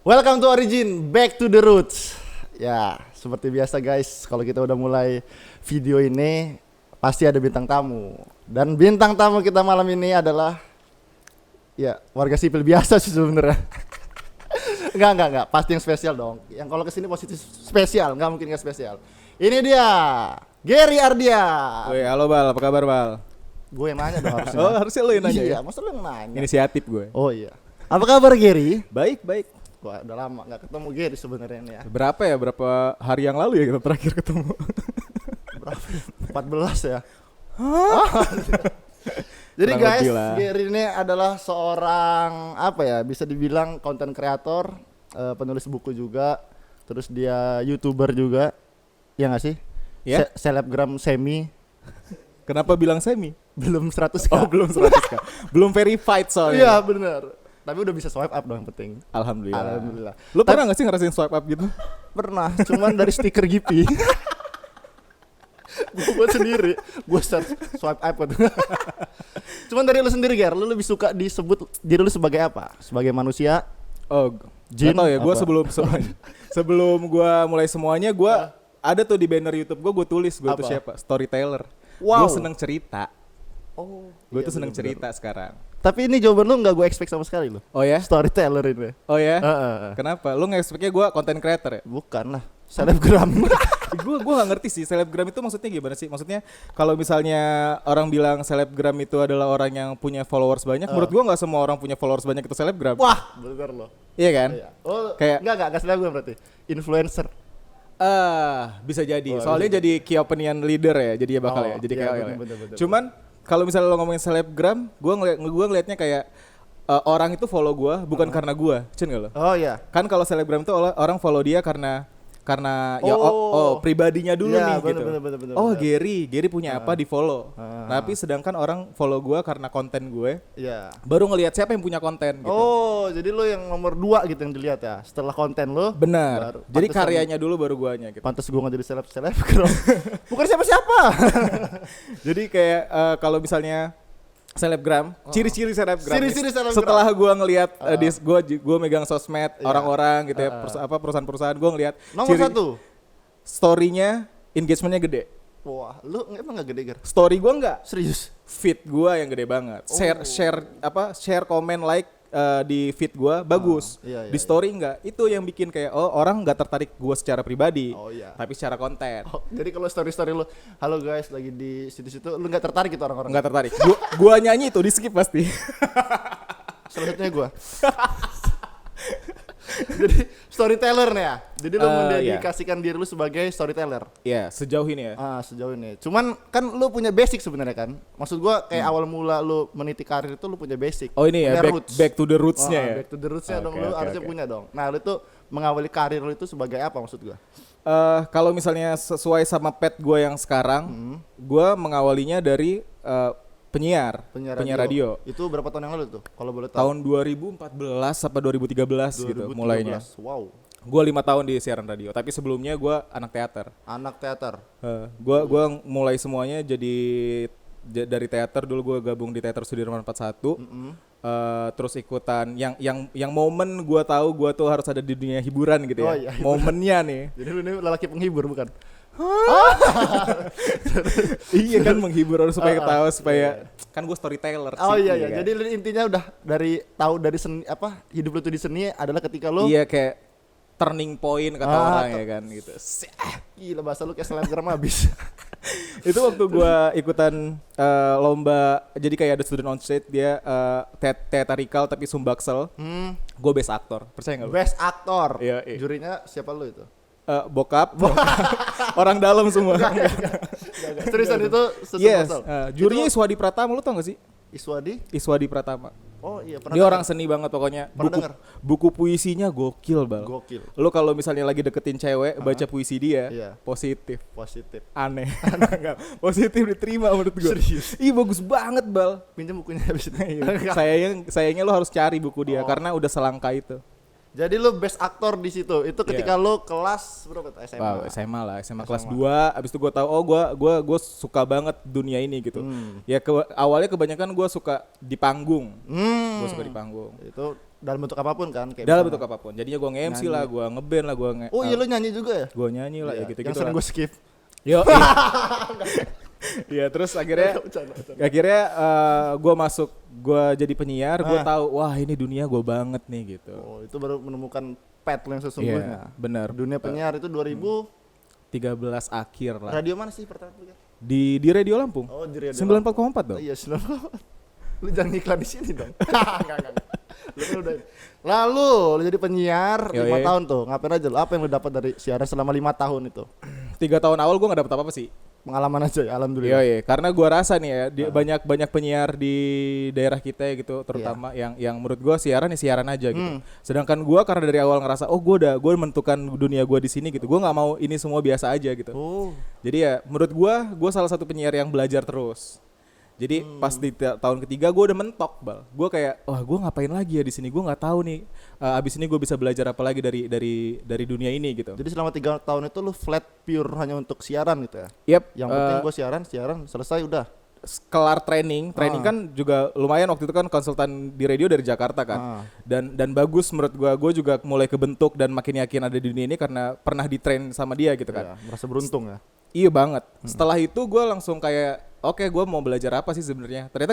Welcome to Origin, back to the roots. Ya, seperti biasa guys, kalau kita udah mulai video ini pasti ada bintang tamu. Dan bintang tamu kita malam ini adalah ya, warga sipil biasa sih sebenarnya. Enggak, pasti yang spesial dong. Yang kalau kesini positif spesial, enggak mungkin enggak spesial. Ini dia, Gary Ardia. Woi, halo Bal, apa kabar Bal? Gue yang nanya dong harusnya. Oh, harusnya lo yang nanya iya, ya? masa lu yang nanya? Inisiatif gue. Oh iya. Apa kabar Gary? Baik. Wah, udah lama nggak ketemu Gary sebenarnya ini ya. Berapa hari yang lalu ya kita terakhir ketemu? Berapa? 14 ya. Jadi Kurang guys, lebih lah. Gary ini adalah seorang apa ya? Bisa dibilang konten kreator, penulis buku juga, terus dia YouTuber juga. Ya nggak sih? Ya? Selebgram semi. Kenapa bilang semi? Belum 100k. Oh, belum 100k. Belum verified soalnya. Iya, benar. Tapi udah bisa swipe up dong yang penting. Alhamdulillah. Lu pernah gak sih ngerasain swipe up gitu? Pernah, cuman dari stiker Gipi. Gue buat sendiri, gue search swipe up gitu. Cuman dari lu sendiri Ger, lu lebih suka disebut diri lu sebagai apa? Sebagai manusia? Oh, Jin? gak tau ya, gue Apa? sebelum gue mulai semuanya, gue ada tuh di banner YouTube gue tulis gue Apa? tuh siapa? Storyteller. Wow. Gue seneng cerita. Oh, Gue iya, tuh seneng bener-bener. cerita sekarang. Tapi ini jawaban lu gak gue expect sama sekali loh. Oh ya? Storyteller ini. Oh ya? Heeh. Kenapa? Lu nge-expect-nya gue content creator ya? Bukan lah, selebgram. gue gak ngerti sih selebgram itu maksudnya gimana sih? Maksudnya kalau misalnya orang bilang selebgram itu adalah orang yang punya followers banyak, menurut gue nggak semua orang punya followers banyak itu selebgram. Wah, bener loh. Iya kan? Iya. Oh, Kayak- enggak selebgram berarti. Influencer. Bisa jadi. Wah, Soalnya bisa. jadi key opinion leader ya, jadi ya bakal Oh, ya, jadi iya, KOL ya. bener. Cuman kalau misalnya lo ngomongin selebgram, gue ngelihatnya kayak orang itu follow gue bukan karena gue, cen gak lo? Oh iya. Kan kalau selebgram itu orang follow dia karena ya pribadinya dulu Iya, nih bener, gitu. bener, Oh bener. Gary punya apa di follow. Tapi sedangkan orang follow gue karena konten gue, Iya. baru ngelihat siapa yang punya konten gitu. Oh, jadi lo yang nomor 2 gitu yang dilihat ya. Setelah konten lo. Benar. Jadi karyanya dulu baru guanya gitu. Pantes gue nggak jadi selebgram. Bukan siapa-siapa. Jadi kayak kalau misalnya selebgram, ciri-ciri selebgram. Ciri-ciri selebgram. Setelah gua ngelihat gua megang sosmed Iya. orang-orang gitu ya, perusahaan-perusahaan, gua ngelihat Nomor 1. story-nya engagementnya gede. Wah, lu emang nggak gede Ger? Story gua enggak, Serius? feed gua yang gede banget. Share komen like di feed gua bagus. iya, Di story enggak. Itu yang bikin kayak orang enggak tertarik gua secara pribadi. Oh, iya. Tapi secara konten. Oh, jadi kalau story lu, halo guys lagi di situ-situ, lu nggak tertarik gitu orang-orang? Enggak tertarik. Gua nyanyi itu di skip pasti. Salah satunya gue. Jadi storyteller nih ya. Jadi lu mendedikasikan diri lu sebagai storyteller. Iya, sejauh ini ya. Sejauh ini. Cuman kan lu punya basic sebenarnya kan. Maksud gua kayak awal mula lu meniti karir itu lu punya basic. Oh ini ya, Punya back to the roots-nya ya. Back to the roots-nya dong, Oke, lu oke, harusnya oke. punya dong. Nah, lu tuh mengawali karir lu itu sebagai apa maksud gua? Kalau misalnya sesuai sama pet gue yang sekarang, gue mengawalinya dari penyiar radio. Itu berapa tahun yang lalu tuh? Kalau boleh tahu. Tahun 2014 apa 2013 gitu 2013. mulainya. Wow. Gue 5 tahun di siaran radio, tapi sebelumnya gue anak teater. Anak teater. Gue mulai semuanya dari teater dulu. Gue gabung di teater Sudirman 41. Terus ikutan yang momen gue tahu gue tuh harus ada di dunia hiburan gitu ya. Oh, iya, hiburan. Momennya nih. Jadi lu ini lelaki penghibur bukan? Iya kan, menghibur orang supaya ketawa, supaya iya. kan gue storyteller Oh sih, iya. kan? Jadi lu intinya udah dari seni apa? Hidup lu tuh di seni adalah ketika lu Iya, kayak turning point kata orang ya kan gitu. gila bahasa lu kayak selebgram habis. Itu waktu gue ikutan lomba, jadi kayak ada student on stage, dia teatrikal tapi sumbaksel. Gue best actor, percaya nggak lu? Best aktor. Iya. Jurinya siapa lu itu? Bokap, orang dalam semua. Enggak. Seriusan itu Yes, sesungguh. jurinya Iswadi Pratama, lu tau gak sih? Iswadi Pratama. Oh iya, pernah Dia denger. orang seni banget pokoknya. Pernah denger? Buku puisinya gokil, Bal. Gokil. Lu kalau misalnya lagi deketin cewek, baca puisi dia, Iya. positif. Positif. Aneh. Enggak, positif diterima menurut gue. Serius? Ih, bagus banget, Bal. Pinjam bukunya habis itu. Sayangnya lu harus cari buku dia karena udah selangka itu. Jadi lu best aktor di situ. Itu ketika lu kelas berapa tuh? SMA. Wow, SMA lah, SMA kelas 2. Abis itu gue tahu gue suka banget dunia ini gitu. Ya awalnya kebanyakan gue suka di panggung. Gue suka di panggung. Itu dalam bentuk apapun kan kayak dalam misalnya- bentuk apapun. Jadinya gue nge-MC nyanyi. lah, gue ngeband lah, gue Oh iya lu nyanyi juga ya? gue nyanyi lah ya Iya, gitu-gitu yang sering lah. gue skip. Yo. Iya, terus akhirnya gue masuk, gue jadi penyiar, gue Ah. tahu wah ini dunia gue banget nih gitu. Oh itu baru menemukan path lo yang sesungguhnya. Iya, benar. Dunia penyiar itu 2000 13 akhir lah. radio mana sih pertama kali? Di Radio Lampung. Oh di radio. 94,4 dong. Oh, iya 94. Lu jangan iklan di sini dong. Enggak. Lu kan udah. Lalu lu jadi penyiar 5 Yoi. tahun tuh. Ngapain aja lu? Apa yang lu dapat dari siaran selama 5 tahun itu? 3 tahun awal gue gak dapet apa-apa sih. Pengalaman aja ya, alhamdulillah. Iya, karena gua rasa nih ya, banyak penyiar di daerah kita ya gitu, terutama yang menurut gua siaran ya siaran aja gitu. Sedangkan gua karena dari awal ngerasa gua menentukan dunia gua di sini gitu. Gua nggak mau ini semua biasa aja gitu. Oh. Jadi ya menurut gua salah satu penyiar yang belajar terus. Jadi pas di tahun ketiga gue udah mentok, Bal. Gue kayak, wah gue ngapain lagi ya di sini? Gue nggak tahu nih. Abis ini gue bisa belajar apa lagi dari dunia ini gitu. Jadi selama 3 tahun itu lu flat pure hanya untuk siaran gitu ya? Yep. Yang penting gue siaran selesai udah. Kelar training kan juga lumayan waktu itu kan konsultan di radio dari Jakarta kan. Dan bagus menurut gue juga mulai kebentuk dan makin yakin ada di dunia ini karena pernah di-train sama dia gitu kan. Ya, merasa beruntung ya. Iya banget. Setelah itu gue langsung kayak oke, gue mau belajar apa sih sebenarnya? Ternyata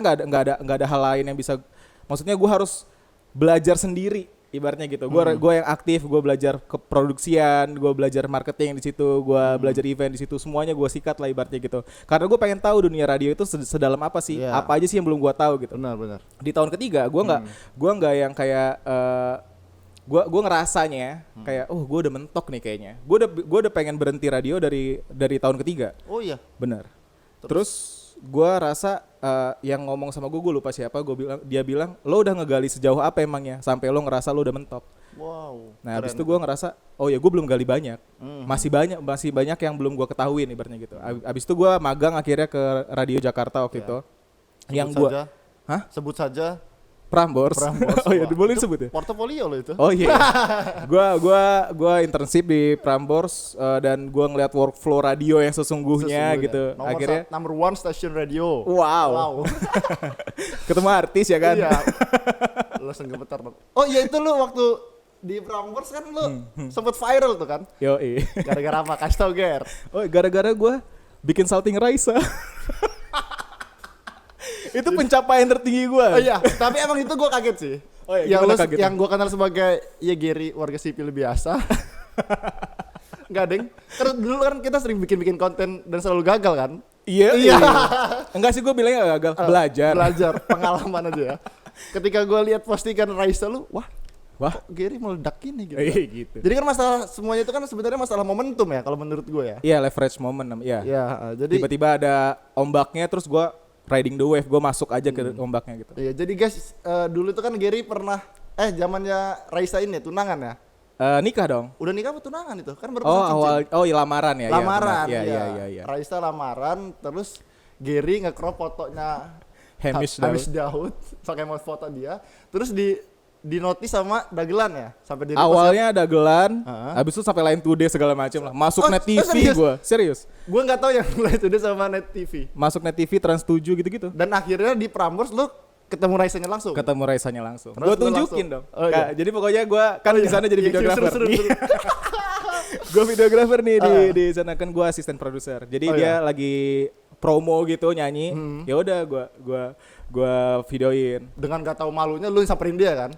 nggak ada hal lain yang bisa. Maksudnya gue harus belajar sendiri, ibaratnya gitu. Gue yang aktif, gue belajar keproduksian, gue belajar marketing di situ, gue belajar event di situ. Semuanya gue sikat lah ibaratnya gitu. Karena gue pengen tahu dunia radio itu sedalam apa sih? Iya. Apa aja sih yang belum gue tahu gitu. Benar. Di tahun ketiga gue nggak yang kayak gue ngerasanya kayak gue udah mentok nih kayaknya. Gue udah pengen berhenti radio dari tahun ketiga. Oh iya. Benar. Terus gue rasa yang ngomong sama gue lupa siapa. Dia bilang lo udah ngegali sejauh apa emangnya sampai lo ngerasa lo udah mentok. Wow. Nah habis itu gue ngerasa oh ya gue belum gali banyak. Masih banyak yang belum gue ketahuin ibaratnya gitu. Abis itu gue magang akhirnya ke Radio Jakarta waktu itu. Yang gue Sebut saja Prambors. Oh iya, boleh Itu disebut ya? portofolio lo itu. Oh iya. Gua internship di Prambors dan gua ngeliat workflow radio yang sesungguhnya gitu. Akhirnya Number 1 station radio. Wow. Ketemu artis ya kan? Iya. Lo langsung gemetar. Oh iya itu lu waktu di Prambors kan lu sempet viral tuh kan? Yoi. Gara-gara apa? Kasih tau Ger. Oh gara-gara gua bikin salting Raisa. Itu pencapaian tertinggi gua. Oh iya, tapi emang itu gue kaget sih. Oh iya, gimana kagetnya? Yang gue kenal sebagai ya Gary warga sipil biasa. Enggak deng. Karena dulu kan kita sering bikin konten dan selalu gagal kan. Iya. Enggak sih, gua bilangnya gagal. Belajar, pengalaman aja ya. Ketika gue lihat postingan Raisa lu, wah kok Gary meledak ini gitu. Gitu. Jadi kan masalah semuanya itu kan sebenarnya masalah momentum ya kalau menurut gue ya. Iya, leverage moment ya. Iya, jadi Tiba-tiba ada ombaknya terus gua riding the wave, gue masuk aja ke ombaknya gitu. Iya, jadi guys, dulu tuh kan Gary pernah zamannya Raisa ini tunangan ya. Nikah dong. Udah nikah apa tunangan itu? Kan baru Oh pasang cincin. iya lamaran ya. Lamaran. Iya. Raisa lamaran, terus Gary nge-crop fotonya Hamish Daud, pakai mau foto dia, terus di notis sama dagelan ya, sampai di awalnya dagelan, habis itu sampai Line Today segala macam lah. Masuk Net TV serius. Gue nggak tahu yang Line Today sama Net TV. Masuk Net TV Trans 7 gitu-gitu. Dan akhirnya di Prambors lu ketemu Raisanya langsung. Ketemu Raisanya langsung. Terus Gue lu tunjukin langsung. dong. Oh, iya. Jadi pokoknya gue kan di sana jadi videografer. Seru. Gue videografer nih di sana, kan gue asisten produser. Jadi dia lagi promo gitu nyanyi. Ya udah gue videoin. Dengan gak tahu malunya lu samperin dia kan?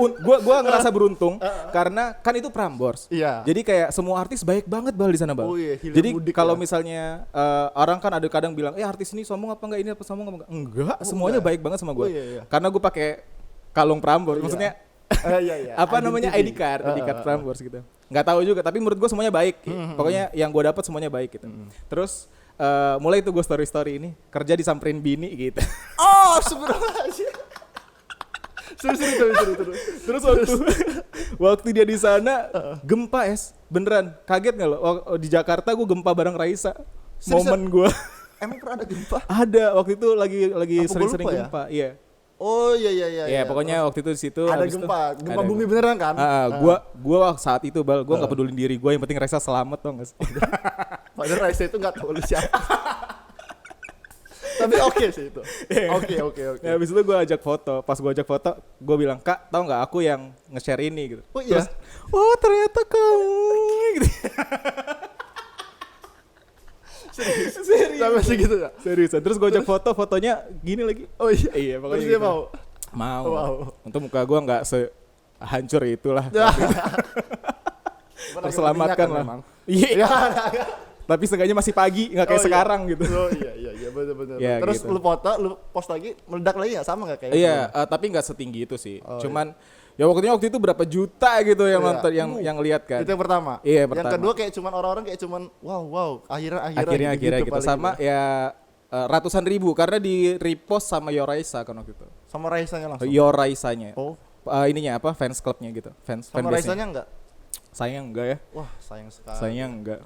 Gue ngerasa beruntung karena kan itu Prambors. Iya. Jadi kayak semua artis baik banget Bal di sana Bal. Oh iya, jadi kalau ya. Misalnya orang kan ada kadang bilang, artis ini sombong apa enggak, ini apa sombong apa enggak? Enggak, semuanya baik banget sama gue. Iya. Karena gue pakai kalung Prambors, maksudnya iya. apa namanya ID card Prambors gitu. Nggak tahu juga, tapi menurut gue semuanya baik. Pokoknya yang gue dapat semuanya baik gitu. Terus mulai itu gue story ini kerja disamperin bini gitu. Oh, sebenarnya. Seru. Terus waktu dia di sana gempa beneran kaget nggak lo? Di Jakarta gue gempa bareng Raisa. Momen gue. Emang pernah ada gempa? Ada waktu itu lagi sering-sering lupa ya? gempa. Iya. Oh iya. Iya pokoknya waktu itu di situ ada habis gempa itu, ada bumi beneran kan? Gua saat itu Bal, gua nggak pedulin diri gue, yang penting Raisa selamat dong guys. Padahal Raisa itu nggak tahu lu siapa. Tapi oke sih itu. Oke. Ya, habis itu gue ajak foto. Pas gue ajak foto, gue bilang, "Kak, tahu nggak aku yang nge-share ini?" gitu. Oh iya. Terus, "Oh, ternyata kamu." gitu. Serius. Serius. Sampai segitu ya? Seriusan. Terus gue ajak foto, fotonya gini lagi. Oh iya. Iya, pokoknya Terus dia gitu. mau. Mau. Wow. Untuk muka gue nggak sehancur itulah. Lagi Terselamatkan berminyak lah. memang. Iya. Ya. Tapi seenggaknya masih pagi, nggak kayak Oh, iya. sekarang gitu. Oh iya benar. Ya, Terus gitu. lu foto, lu post lagi, meledak lagi ya sama nggak kayak? Iya, tapi nggak setinggi itu sih. Oh, Cuman ya waktu itu berapa juta gitu yang Iya. nonton, yang lihat kan. Itu yang pertama. Iya, Yang pertama. kedua kayak cuman orang-orang kayak cuman wow, akhirnya Akhirnya gitu. paling Sama ya ratusan ribu karena di repost sama Yoraisa kan waktu itu. sama Raisanya langsung. Yoraisanya. Oh, Ininya apa? Fans clubnya gitu. sama fanbase-nya. Raisanya enggak? Sayang enggak ya? Wah, sayang sekali. Sayang enggak.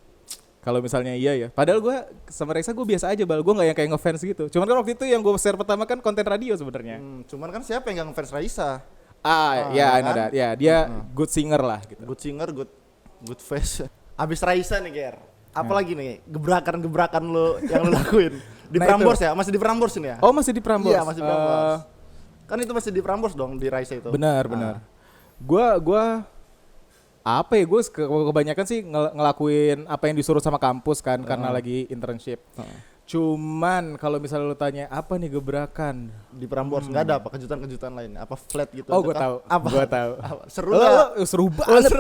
Kalau misalnya iya ya. Padahal gue sama Raisa gue biasa aja bal. Gue nggak yang kayak ngefans gitu. Cuman kan waktu itu yang gue share pertama kan konten radio sebenarnya. Cuman kan siapa yang nggak ngefans Raisa? Ya, kan? ada. Ya, dia good singer lah gitu. Good singer, good face. Abis Raisa nih, Ger. Apalagi nih gebrakan-gebrakan lo yang lo lakuin di Nah, Prambors ya? Masih di Prambors ini ya? Oh, masih di Prambors. Iya, masih di Prambors. Kan itu masih di Prambors dong di Raisa itu. Benar. Gua apa ya, gue kebanyakan sih ngelakuin apa yang disuruh sama kampus kan karena lagi internship. Cuman kalau misalnya lu tanya apa nih gebrakan Di Prambors nggak ada apa kejutan-kejutan lain? Apa flat gitu? Oh, aja gue kan? tahu. Apa? Gue tahu. Apa? Seru Oh, nggak? seru banget.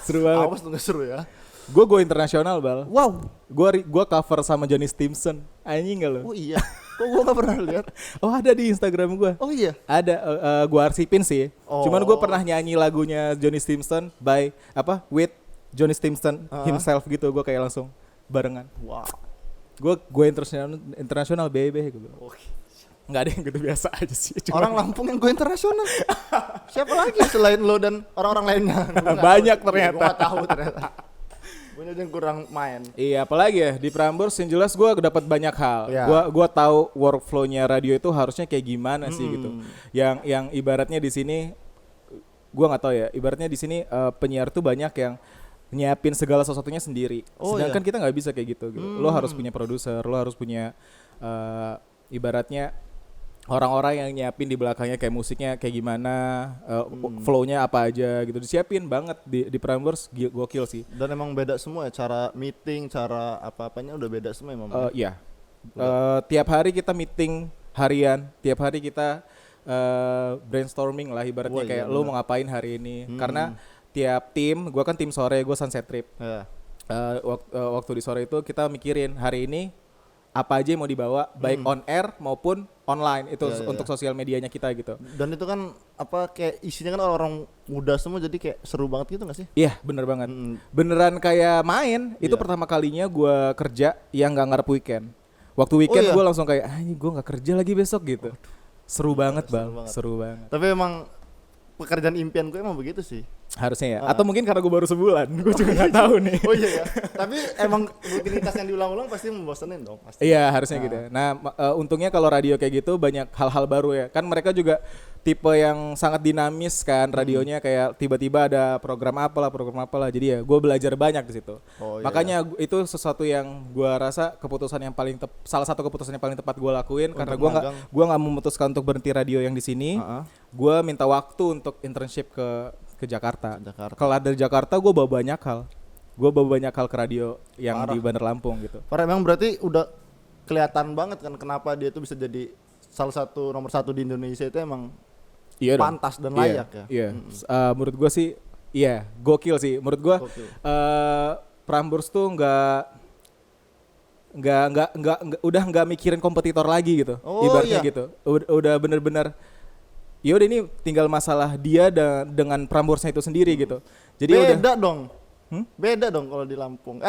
Seru banget. Awas tuh nggak seru ya. Gue internasional bal. Wow. Gue cover sama Johnny Stimson. Anjing gak lo? Oh iya. Kok gua nggak pernah lihat? Oh, ada di Instagram gue. Oh iya. Ada. Gue arsipin sih. Oh. Cuman gue pernah nyanyi lagunya Johnny Stimson with Johnny Stimson himself gitu. Gue kayak langsung barengan. Wow. Gue internasional baby gitu. Oke. Nggak ada yang gitu, biasa aja sih. Orang Lampung yang gue internasional. Siapa lagi selain lo dan orang-orang lainnya? Gua nggak Banyak tahu. ternyata. Gue nggak tahu ternyata. Gue aja yang kurang main. Iya, apalagi ya di Prambors yang jelas gue dapat banyak hal. Ya. Gue tahu workflow-nya radio itu harusnya kayak gimana sih gitu. Yang ibaratnya di sini gue nggak tahu ya. Ibaratnya di sini penyiar tuh banyak yang nyiapin segala sesuatunya sendiri. Oh, Sedangkan iya. kita nggak bisa kayak gitu. Lo harus punya produser, lo harus punya ibaratnya orang-orang yang nyiapin di belakangnya kayak musiknya kayak gimana, flow-nya apa aja gitu. Disiapin banget di Prambors, gokil sih. Dan emang beda semua ya, cara meeting, cara apa-apanya udah beda semua emang. Iya. Tiap hari kita meeting harian, tiap hari kita brainstorming lah ibaratnya. Wah, iya, kayak lo mau ngapain hari ini. Karena tiap tim, gua kan tim sore, gua Sunset Trip. Ya. Waktu di sore itu kita mikirin hari ini apa aja yang mau dibawa, baik on air maupun online itu Iya, iya, untuk sosial medianya kita gitu. Dan itu kan apa kayak isinya kan orang-orang muda semua jadi kayak seru banget gitu gak sih? Iya, bener banget. Beneran kayak main. Itu Iya. pertama kalinya gua kerja yang nggak ngarep weekend. Waktu weekend iya? gua langsung kayak, ini gua nggak kerja lagi besok gitu. Seru banget bang, banget. seru banget. Tapi emang pekerjaan impian gue emang begitu sih. Harusnya ya. Atau mungkin karena gue baru sebulan, gue juga nggak tahu nih. Oh iya ya. Tapi emang rutinitas yang diulang-ulang pasti membosanin dong pasti. Iya harusnya gitu. Nah untungnya kalau radio kayak gitu banyak hal-hal baru ya. Kan mereka juga tipe yang sangat dinamis kan radionya, kayak tiba-tiba ada program apalah. Jadi ya gue belajar banyak di situ. Oh, iya. Makanya itu sesuatu yang gue rasa keputusan yang paling salah satu keputusan yang paling tepat gue lakuin. Untuk Karena magang. gue nggak memutuskan untuk berhenti radio yang di sini. Gue minta waktu untuk internship ke Jakarta. Kalau dari Jakarta gue bawa banyak hal. Gue bawa banyak hal ke radio yang di Bandar Lampung gitu. Parah, emang berarti udah kelihatan banget kan kenapa dia tuh bisa jadi salah satu nomor satu di Indonesia itu emang Iya dong. pantas dan layak ya. Iya. Menurut gue sih, iya gokil sih. Menurut gue Gokil. Prambors tuh udah nggak mikirin kompetitor lagi gitu. Oh, ibaratnya iya. gitu. Udah bener-bener. Ya udah ini tinggal masalah dia dengan Pramborsnya itu sendiri gitu. Jadi Beda dong. Beda dong kalau di Lampung.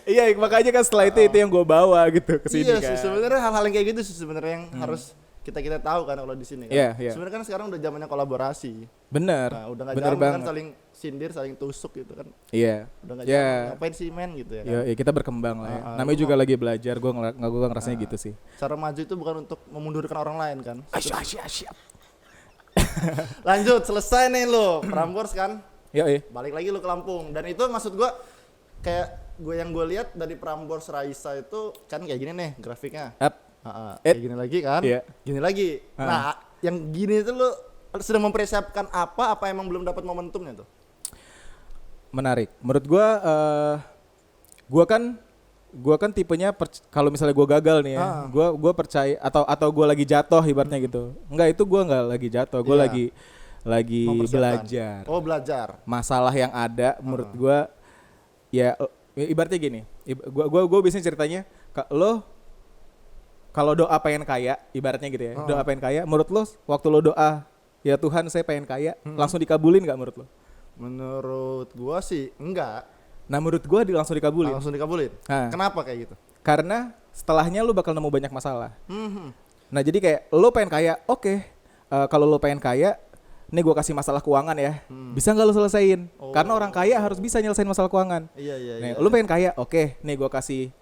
Iya makanya kan setelah itu yang gue bawa gitu ke sini Iya kan. sih, sebenarnya hal-hal yang kayak gitu sih sebenarnya yang harus kita tahu kan kalau di sini kan. Iya. Sebenarnya kan sekarang udah zamannya kolaborasi. Bener. Nah, udah nggak Bener zaman kan banget. saling sindir, saling tusuk gitu kan. Iya. Udah nggak Ya. zaman ngapain sih men gitu ya kan. Ya kita berkembang lah ya. Namanya juga lagi belajar. Gue ngerasanya gitu sih. Cara maju itu bukan untuk memundurkan orang lain kan. Siap. Lanjut, selesai nih lo Prambors kan. Iya. Balik lagi lo ke Lampung dan itu maksud gua kayak gue lihat dari Prambors Raisa itu kan kayak gini nih grafiknya. Up. Kayak gini lagi kan? Iya. Gini lagi. Nah, yang gini itu lu sedang mempersiapkan apa emang belum dapat momentumnya tuh? Menarik. Menurut gua kan tipenya kalau misalnya gua gagal nih ya, gua percaya atau gua lagi jatuh ibaratnya gitu. Enggak, itu gua enggak lagi jatuh, gua Iya. lagi belajar. Oh, belajar. Masalah yang ada menurut gua ya ibaratnya gini. Gua biasanya ceritanya lo kalau doa pengen kaya, ibaratnya gitu ya. Doa pengen kaya, menurut lo waktu lo doa, ya Tuhan saya pengen kaya, langsung dikabulin enggak menurut lo? Menurut gua sih enggak. Nah, menurut gua langsung dikabulin. Langsung dikabulin. Nah. Kenapa kayak gitu? Karena setelahnya lu bakal nemu banyak masalah. Mhm. Nah, jadi kayak lo pengen kaya, oke. Kalau lo pengen kaya, nih gue kasih masalah keuangan ya. Bisa nggak lo selesain? Karena orang kaya harus bisa nyelesain masalah keuangan. Iya. Nih, lo pengen kaya, oke. Nih gue kasih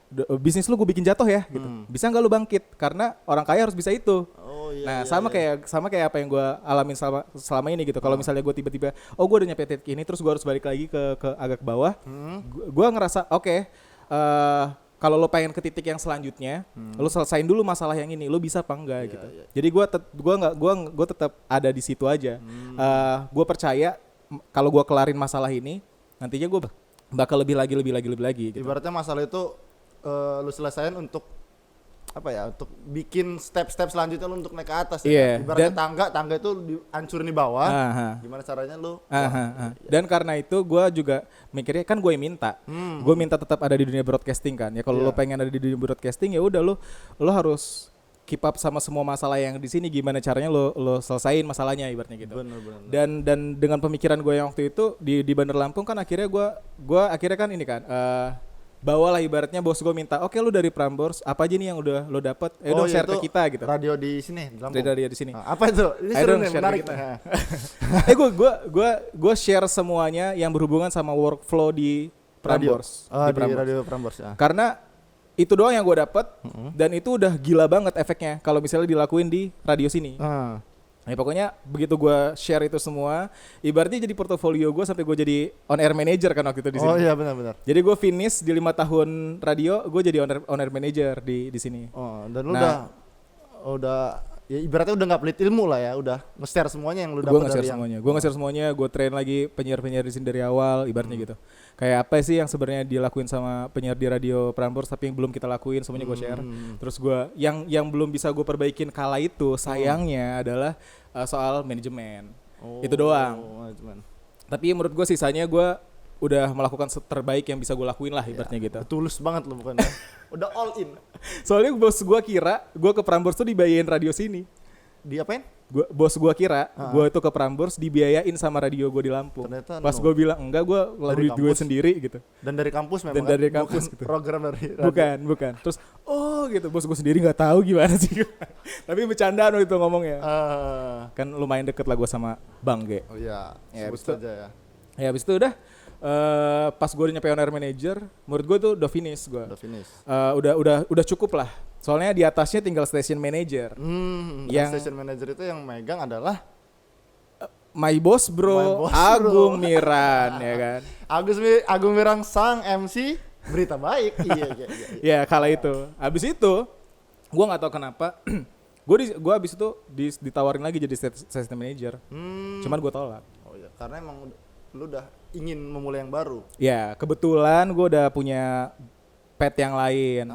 bisnis lu gue bikin jatuh ya, gitu. Bisa nggak lo bangkit? Karena orang kaya harus bisa itu. Oh iya. Nah, iya. sama kayak apa yang gue alamin selama ini gitu. Kalau misalnya gue tiba-tiba, gue udah nyampe titik ini, terus gue harus balik lagi ke agak ke bawah. Gue ngerasa, oke. Kalau lo pengen ke titik yang selanjutnya, lo selesain dulu masalah yang ini, lo bisa apa enggak gitu. Iya. Jadi gue tetap ada di situ aja. Gue percaya kalau gue kelarin masalah ini, nantinya gue bakal lebih lagi gitu. Ibaratnya masalah itu lu selesain untuk apa ya? Untuk bikin step-step selanjutnya lu untuk naik ke atas Iya, ya. Ibaratnya dan- tangga itu dihancurin di bawah. Aha. Gimana caranya lu? Dan karena itu gue juga mikirnya kan gue yang minta, gue minta tetap ada di dunia broadcasting kan. Ya kalau Iya. lo pengen ada di dunia broadcasting ya udah lo harus keep up sama semua masalah yang di sini. Gimana caranya lo selesain masalahnya ibaratnya gitu. Bener. Dan dengan pemikiran gue yang waktu itu di Bandar Lampung kan akhirnya gue akhirnya kan ini kan bawalah ibaratnya bos gue minta, oke lu dari Prambors apa aja nih yang udah lo dapet, dong share itu ke kita gitu. Radio di sini, di Lampung. Dari di sini. Nah, apa itu? Ini Ayo seru dong, nih, share ke menarik. kita. Nah. Gue share semuanya yang berhubungan sama workflow di Prambors. Radio. Di Prambors. Radio Prambors ya. Karena itu doang yang gue dapet dan itu udah gila banget efeknya kalau misalnya dilakuin di radio sini. Nah, pokoknya begitu gue share itu semua, ibaratnya jadi portofolio gue sampai gue jadi on air manager kan waktu itu di sini. Oh iya benar. Jadi gue finish di 5 tahun radio, gue jadi on air manager di sini. Oh, dan lu Nah. udah ya ibaratnya udah nggak pelit ilmu lah ya, udah nge-share semuanya yang lu Gue dapat nge-share dari yang semuanya. Gue nge-share semuanya. Gue train lagi penyiar-penyiar di sini dari awal, ibaratnya gitu. Kayak apa sih yang sebenarnya dilakuin sama penyiar di radio Prambors tapi yang belum kita lakuin, semuanya gue share. Terus gue yang belum bisa gue perbaikin kala itu sayangnya adalah soal manajemen. Itu doang. manajemen. Tapi menurut gue sisanya gue udah melakukan terbaik yang bisa gue lakuin lah ibaratnya gitu. Tulus banget lu bukan ya? Udah all in. Soalnya bos gue kira gue ke Prambors tuh dibayain radio sini. Diapain? Bos gue kira gue itu ke Prambors dibiayain sama radio gue di Lampung. Ternyata Pas no. gue bilang enggak, gue Dari duit kampus. sendiri gitu. Dan dari kampus memang. Dan dari kan? kampus Bukan gitu. Program dari radio. Bukan. Terus gitu, bos gue sendiri nggak tahu gimana sih. Tapi bercandaan waktu itu ngomongnya. Kan lumayan deket lah gue sama Bang G. Oh iya, Ya, sebut habis itu- saja ya. Ya habis itu udah pas gue udah nyampe on air manager, menurut gue tuh udah finish gue. Udah finish. Udah cukup lah. Soalnya di atasnya tinggal station manager. Yang Yang- station manager itu yang megang adalah My boss My bro, boss, Agung bro. Miran ya kan. Agung Wirang sang MC berita baik. Iya. Ya kala itu. Habis itu gue nggak tahu kenapa gue habis itu ditawarin lagi jadi station manager. Cuman gue tolak. Oh iya, karena emang lu udah ingin memulai yang baru. Ya kebetulan gue udah punya pet yang lain.